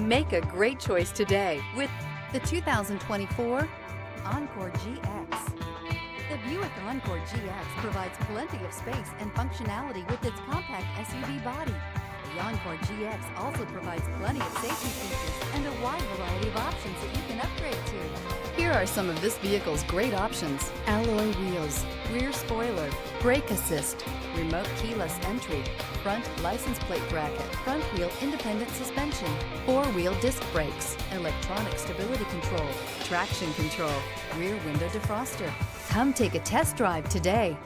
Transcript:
Make a great choice today with the 2024 Encore GX. The Buick Encore GX provides plenty of space and functionality with its compact SUV body. The Encore GX also provides plenty of safety features and a wide variety of options that you can upgrade to. Here are some of this vehicle's great options: alloy wheels, rear spoiler, brake assist, remote keyless entry, front license plate bracket, front wheel independent suspension, four-wheel disc brakes, electronic stability control, traction control, rear window defroster. Come take a test drive today.